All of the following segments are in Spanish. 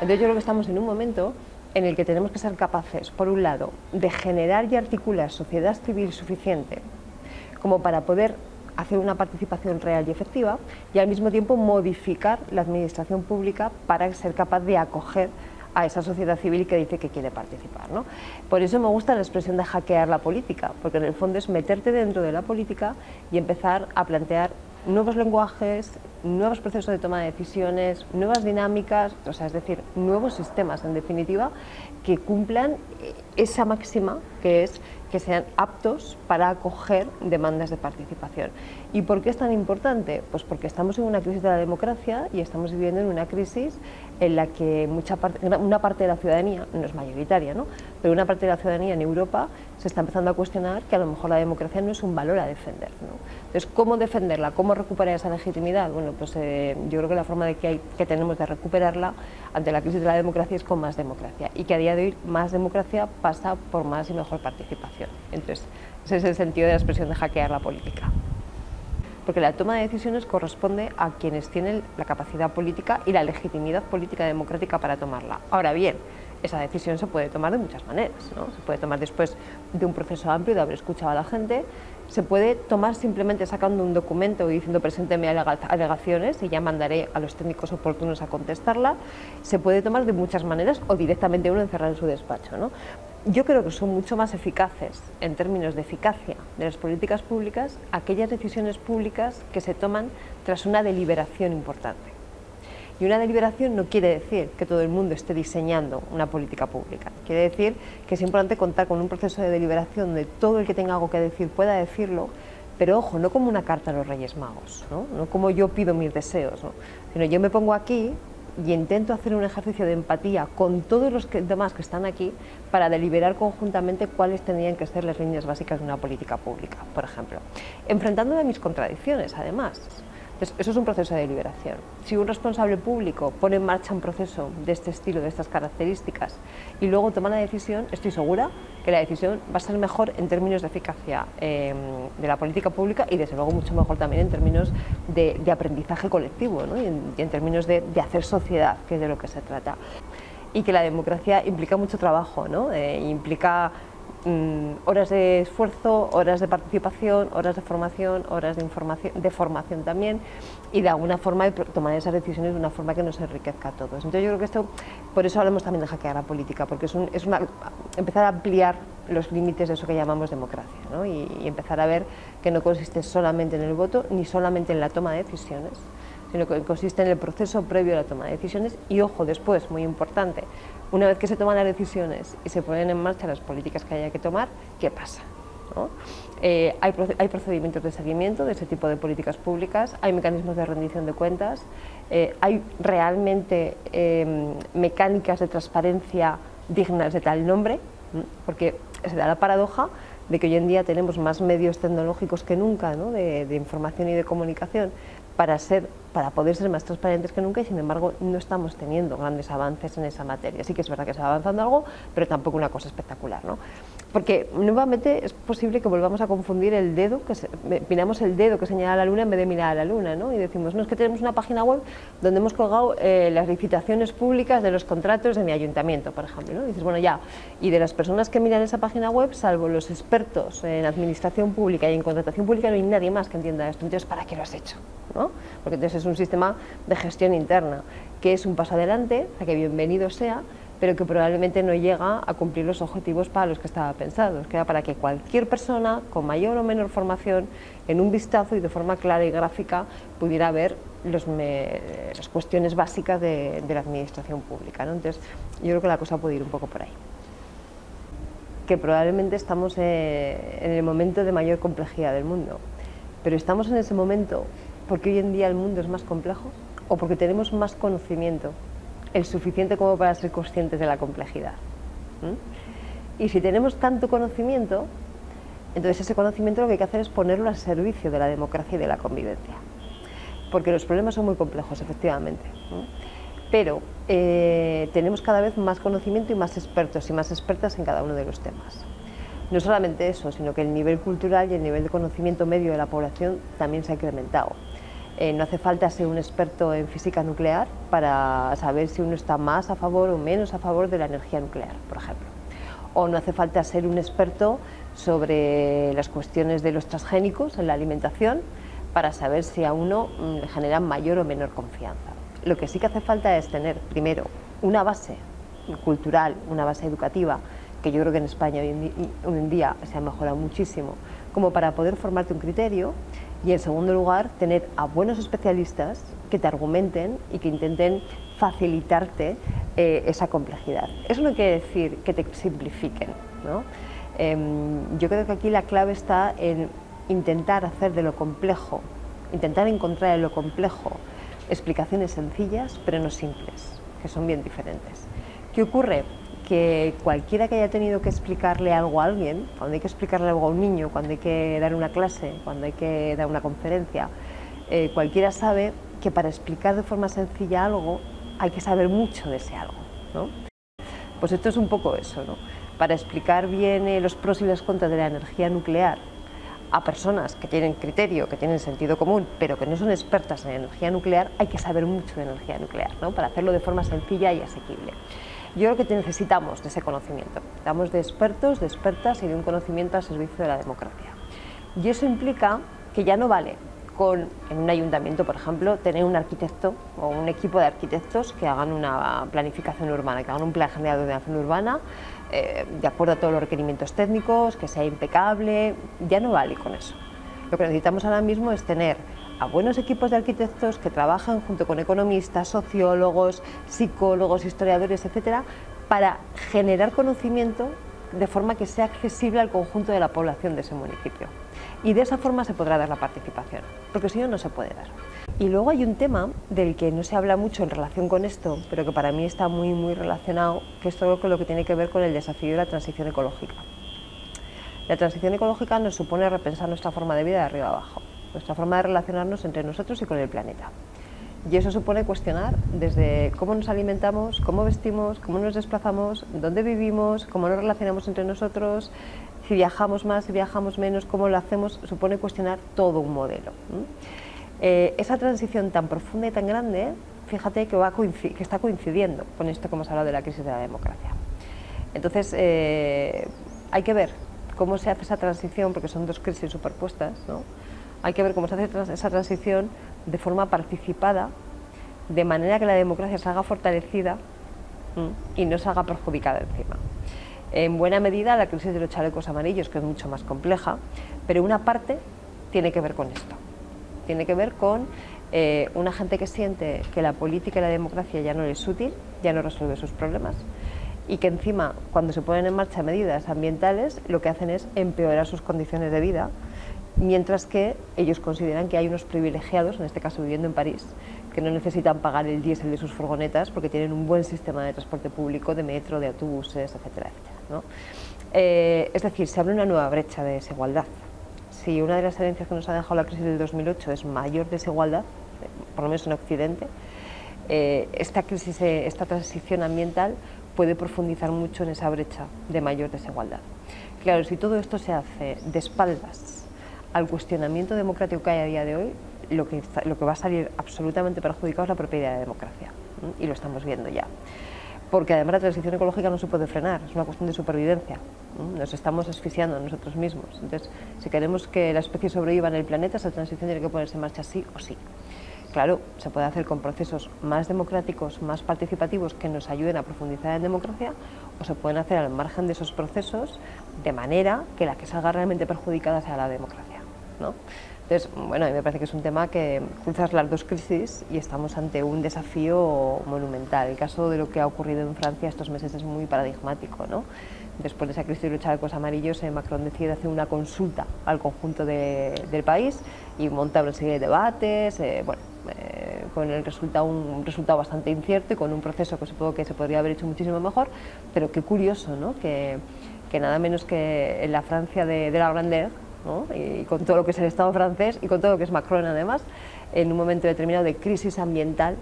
Entonces yo creo que estamos en un momento en el que tenemos que ser capaces, por un lado, de generar y articular sociedad civil suficiente como para poder hacer una participación real y efectiva, y al mismo tiempo modificar la administración pública para ser capaz de acoger a esa sociedad civil que dice que quiere participar, ¿no? Por eso me gusta la expresión de hackear la política, porque en el fondo es meterte dentro de la política y empezar a plantear nuevos lenguajes, nuevos procesos de toma de decisiones, nuevas dinámicas, o sea, es decir, nuevos sistemas, en definitiva, que cumplan esa máxima que es que sean aptos para acoger demandas de participación. ¿Y por qué es tan importante? Pues porque estamos en una crisis de la democracia y estamos viviendo en una crisis en la que una parte de la ciudadanía, no es mayoritaria, ¿no?, pero una parte de la ciudadanía en Europa se está empezando a cuestionar que a lo mejor la democracia no es un valor a defender, ¿no? Entonces, ¿cómo defenderla? ¿Cómo recuperar esa legitimidad? Bueno, pues yo creo que la forma que tenemos de recuperarla ante la crisis de la democracia es con más democracia, y que a día de hoy más democracia pasa por más y mejor participación. Entonces, ese es el sentido de la expresión de hackear la política. Porque la toma de decisiones corresponde a quienes tienen la capacidad política y la legitimidad política democrática para tomarla. Ahora bien, esa decisión se puede tomar de muchas maneras, ¿no? Se puede tomar después de un proceso amplio, de haber escuchado a la gente, se puede tomar simplemente sacando un documento y diciendo presénteme alegaciones y ya mandaré a los técnicos oportunos a contestarla, se puede tomar de muchas maneras o directamente uno encerrar en su despacho, ¿no? Yo creo que son mucho más eficaces en términos de eficacia de las políticas públicas aquellas decisiones públicas que se toman tras una deliberación importante. Y una deliberación no quiere decir que todo el mundo esté diseñando una política pública. Quiere decir que es importante contar con un proceso de deliberación donde todo el que tenga algo que decir pueda decirlo, pero ojo, no como una carta a los Reyes Magos, no como yo pido mis deseos, ¿no?, sino yo me pongo aquí y intento hacer un ejercicio de empatía con todos los demás que están aquí para deliberar conjuntamente cuáles tendrían que ser las líneas básicas de una política pública, por ejemplo. Enfrentándome a mis contradicciones, además. Entonces, eso es un proceso de deliberación. Si un responsable público pone en marcha un proceso de este estilo, de estas características, y luego toma la decisión, estoy segura que la decisión va a ser mejor en términos de eficacia de la política pública y desde luego mucho mejor también en términos de aprendizaje colectivo, ¿no?, y en términos de hacer sociedad, que es de lo que se trata. Y que la democracia implica mucho trabajo, ¿no? Implica horas de esfuerzo, horas de participación, horas de formación, horas de formación también, y de alguna forma tomar esas decisiones de una forma que nos enriquezca a todos. Entonces yo creo que esto, por eso hablamos también de hackear la política, porque es empezar a ampliar los límites de eso que llamamos democracia, ¿no?, y empezar a ver que no consiste solamente en el voto ni solamente en la toma de decisiones, sino que consiste en el proceso previo a la toma de decisiones y, ojo, después, muy importante, una vez que se toman las decisiones y se ponen en marcha las políticas que haya que tomar, ¿qué pasa?, ¿no? Hay procedimientos de seguimiento de ese tipo de políticas públicas, hay mecanismos de rendición de cuentas, hay realmente mecánicas de transparencia dignas de tal nombre, porque se da la paradoja de que hoy en día tenemos más medios tecnológicos que nunca, ¿no?, de información y de comunicación para poder ser más transparentes que nunca, y sin embargo no estamos teniendo grandes avances en esa materia. Sí que es verdad que se va avanzando algo, pero tampoco una cosa espectacular, ¿no? Porque nuevamente es posible que volvamos a confundir el dedo, miramos el dedo que señala la luna en vez de mirar a la luna, ¿no? Y decimos, no, es que tenemos una página web donde hemos colgado las licitaciones públicas de los contratos de mi ayuntamiento, por ejemplo, ¿no? Y dices, bueno, ya, y de las personas que miran esa página web, salvo los expertos en administración pública y en contratación pública, no hay nadie más que entienda esto. Entonces, ¿para qué lo has hecho?, ¿no? Porque entonces es un sistema de gestión interna, que es un paso adelante, a que bienvenido sea, pero que probablemente no llega a cumplir los objetivos para los que estaba pensado, que era para que cualquier persona con mayor o menor formación, en un vistazo y de forma clara y gráfica, pudiera ver las cuestiones básicas de la administración pública, ¿no? Entonces, yo creo que la cosa puede ir un poco por ahí. Que probablemente estamos en el momento de mayor complejidad del mundo, pero estamos en ese momento porque hoy en día el mundo es más complejo o porque tenemos más conocimiento, el suficiente como para ser conscientes de la complejidad. Y si tenemos tanto conocimiento, Entonces ese conocimiento lo que hay que hacer es ponerlo al servicio de la democracia y de la convivencia, porque los problemas son muy complejos, efectivamente, ¿no? Pero tenemos cada vez más conocimiento y más expertos y más expertas en cada uno de los temas. No solamente eso, sino que el nivel cultural y el nivel de conocimiento medio de la población también se ha incrementado. No hace falta ser un experto en física nuclear para saber si uno está más a favor o menos a favor de la energía nuclear, por ejemplo. O no hace falta ser un experto sobre las cuestiones de los transgénicos en la alimentación para saber si a uno le generan mayor o menor confianza. Lo que sí que hace falta es tener, primero, una base cultural, una base educativa, que yo creo que en España hoy en día se ha mejorado muchísimo, como para poder formarte un criterio, y en segundo lugar, tener a buenos especialistas que te argumenten y que intenten facilitarte esa complejidad. Eso no quiere decir que te simplifiquen, ¿no? Yo creo que aquí la clave está en intentar hacer de lo complejo, intentar encontrar en lo complejo explicaciones sencillas pero no simples, que son bien diferentes. ¿Qué ocurre? Que cualquiera que haya tenido que explicarle algo a alguien, cuando hay que explicarle algo a un niño, cuando hay que dar una clase, cuando hay que dar una conferencia, cualquiera sabe que para explicar de forma sencilla algo hay que saber mucho de ese algo, ¿no? Pues esto es un poco eso, ¿no? Para explicar bien los pros y las contras de la energía nuclear a personas que tienen criterio, que tienen sentido común, pero que no son expertas en energía nuclear, hay que saber mucho de energía nuclear, ¿no? Para hacerlo de forma sencilla y asequible. Yo creo que necesitamos de ese conocimiento, necesitamos de expertos, de expertas y de un conocimiento al servicio de la democracia. Y eso implica que ya no vale con, en un ayuntamiento, por ejemplo, tener un arquitecto o un equipo de arquitectos que hagan una planificación urbana, que hagan un plan general de ordenación urbana de acuerdo a todos los requerimientos técnicos, que sea impecable. Ya no vale con eso. Lo que necesitamos ahora mismo es tener a buenos equipos de arquitectos que trabajan junto con economistas, sociólogos, psicólogos, historiadores, etcétera, para generar conocimiento de forma que sea accesible al conjunto de la población de ese municipio. Y de esa forma se podrá dar la participación, porque si no, no se puede dar. Y luego hay un tema del que no se habla mucho en relación con esto, pero que para mí está muy relacionado, que es todo lo que tiene que ver con el desafío de la transición ecológica. La transición ecológica nos supone repensar nuestra forma de vida de arriba abajo, nuestra forma de relacionarnos entre nosotros y con el planeta. Y eso supone cuestionar desde cómo nos alimentamos, cómo vestimos, cómo nos desplazamos, dónde vivimos, cómo nos relacionamos entre nosotros, si viajamos más, si viajamos menos, cómo lo hacemos, supone cuestionar todo un modelo. Esa transición tan profunda y tan grande, fíjate que está coincidiendo con esto que hemos hablado de la crisis de la democracia. Entonces, hay que ver cómo se hace esa transición, porque son dos crisis superpuestas, ¿no? Hay que ver cómo se hace esa transición de forma participada, de manera que la democracia salga fortalecida y no salga perjudicada encima. En buena medida la crisis de los chalecos amarillos, que es mucho más compleja, pero una parte tiene que ver con esto. Tiene que ver con una gente que siente que la política y la democracia ya no les es útil, ya no resuelve sus problemas, y que encima, cuando se ponen en marcha medidas ambientales, lo que hacen es empeorar sus condiciones de vida, mientras que ellos consideran que hay unos privilegiados, en este caso viviendo en París, que no necesitan pagar el diésel de sus furgonetas porque tienen un buen sistema de transporte público, de metro, de autobuses, etcétera, etcétera, ¿no? Es decir, se abre una nueva brecha de desigualdad. Si una de las herencias que nos ha dejado la crisis del 2008 es mayor desigualdad, por lo menos en Occidente, esta transición ambiental puede profundizar mucho en esa brecha de mayor desigualdad. Claro, si todo esto se hace de espaldas al cuestionamiento democrático que hay a día de hoy, lo que va a salir absolutamente perjudicado es la propia idea de democracia, y lo estamos viendo ya. Porque además la transición ecológica no se puede frenar, es una cuestión de supervivencia, nos estamos asfixiando a nosotros mismos. Entonces, si queremos que la especie sobreviva en el planeta, esa transición tiene que ponerse en marcha sí o sí. Claro, se puede hacer con procesos más democráticos, más participativos, que nos ayuden a profundizar en democracia, o se pueden hacer al margen de esos procesos, de manera que la que salga realmente perjudicada sea la democracia, ¿no? Entonces, bueno, a mí me parece que es un tema que cruzas las dos crisis y estamos ante un desafío monumental. El caso de lo que ha ocurrido en Francia estos meses es muy paradigmático, ¿no? Después de esa crisis de los chalecos amarillos, Macron decide hacer una consulta al conjunto del país y monta una serie de debates, con un resultado bastante incierto y con un proceso que supongo que se podría haber hecho muchísimo mejor, pero qué curioso, ¿no? Que que nada menos que en la Francia de la Grandeur, ¿no? Y con todo lo que es el Estado francés y con todo lo que es Macron además, en un momento determinado de crisis ambiental,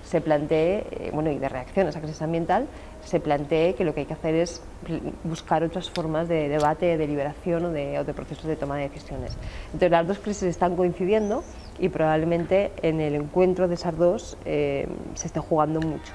se plantee, bueno, y de reacción a esa crisis ambiental, se plantee que lo que hay que hacer es buscar otras formas de debate, de deliberación o de procesos de toma de decisiones. Entonces las dos crisis están coincidiendo y probablemente en el encuentro de esas dos se esté jugando mucho.